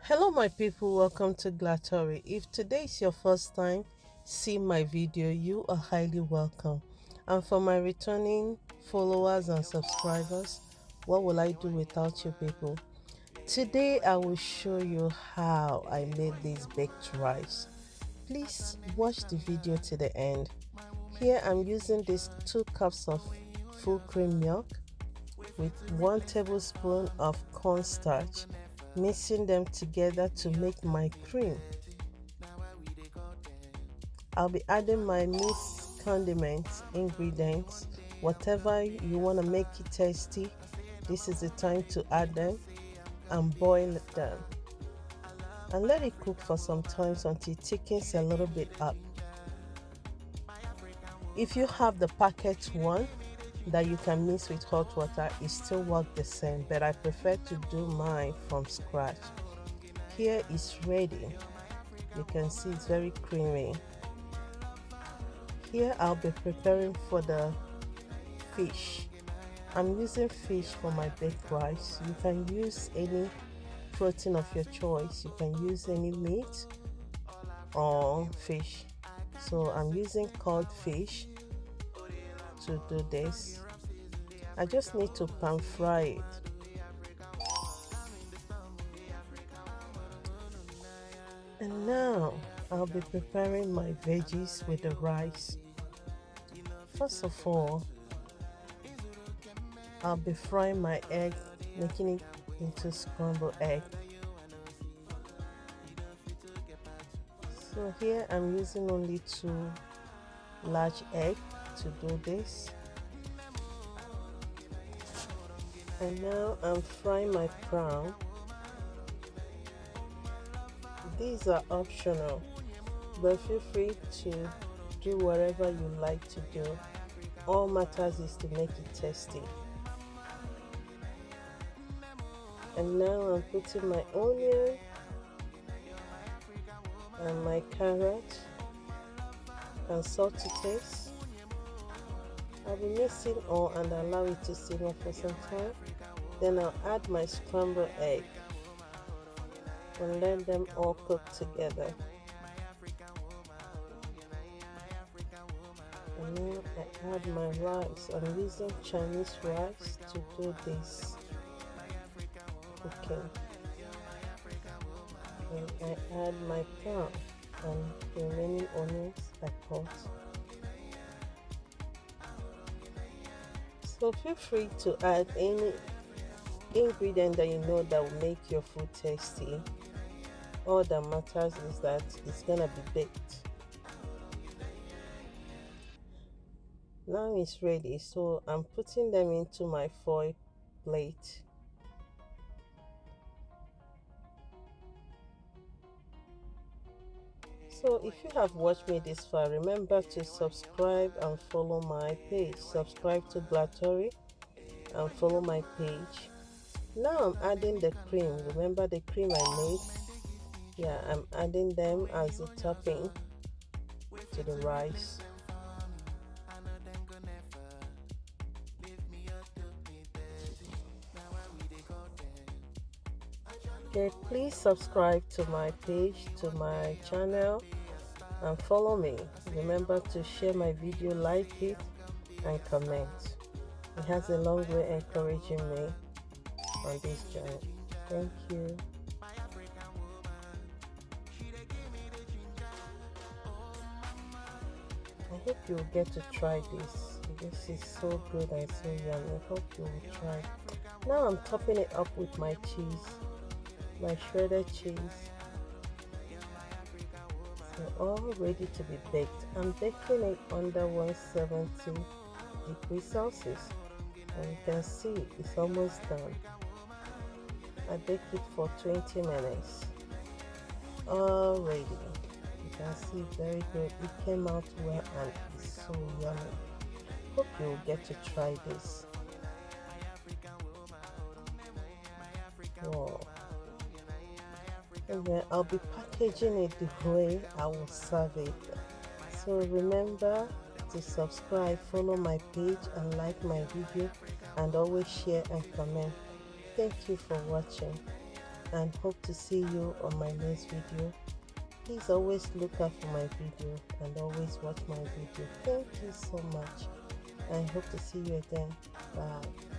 Hello my people, welcome to Glatory. If today is your first time seeing my video, you are highly welcome. And for my returning followers and subscribers, what will I do without you people? Today I will show you how I made this baked rice. Please watch the video to the end. Here I'm using these 2 cups of full cream milk with 1 tablespoon of cornstarch, mixing them together to make my cream. I'll be adding my mixed condiments, ingredients, whatever you want to make it tasty. This is the time to add them and boil them. And let it cook for some time until it thickens a little bit up. If you have the packet one that you can mix with hot water, it still works the same, but I prefer to do mine from scratch. Here it's ready. You can see it's very creamy. Here I'll be preparing for the fish. I'm using fish for my baked rice. You can use any protein of your choice. You can use any meat or fish. So I'm using cod fish to do this. I just need to pan fry it. And now I'll be preparing my veggies with the rice. First of all, I'll be frying my egg, making it into scrambled egg. So here I'm using only 2 large eggs to do this. And now I'm frying my prawn. These are optional, but feel free to do whatever you like to do. All matters is to make it tasty. And now I'm putting my onion and my carrot and salt to taste. I'll be mixing all and allow it to simmer for some time. Then I'll add my scrambled egg and let them all cook together. And now I add my rice. I'm using Chinese rice to do this cooking. And I add my prawn and the remaining onions I cut. So feel free to add any ingredient that you know that will make your food tasty. All that matters is that it's gonna be baked. Now it's ready, so I'm putting them into my foil plate. So if you have watched me this far, remember to subscribe and follow my page. Subscribe to Glatory and follow my page. Now I'm adding the cream. Remember the cream I made? Yeah, I'm adding them as a topping to the rice. Okay, please subscribe to my page, to my channel, and follow me. Remember to share my video, like it, and comment. It has a long way encouraging me on this journey. Thank you. I hope you'll get to try this. This is so good and so yummy. I hope you will try. Now I'm topping it up with my cheese, my shredded cheese. So all ready to be baked. I'm baking it under 170 degrees Celsius. And you can see it's almost done. I baked it for 20 minutes. Already. You can see very good. It came out well and it's so yummy. Hope you'll get to try this. Wow. And then I'll be packaging it the way I will serve it. So remember to subscribe, follow my page and like my video, and always share and comment. Thank you for watching. and hope to see you on my next video. Please always look out for my video and always watch my video. Thank you so much. I hope to see you again. Bye.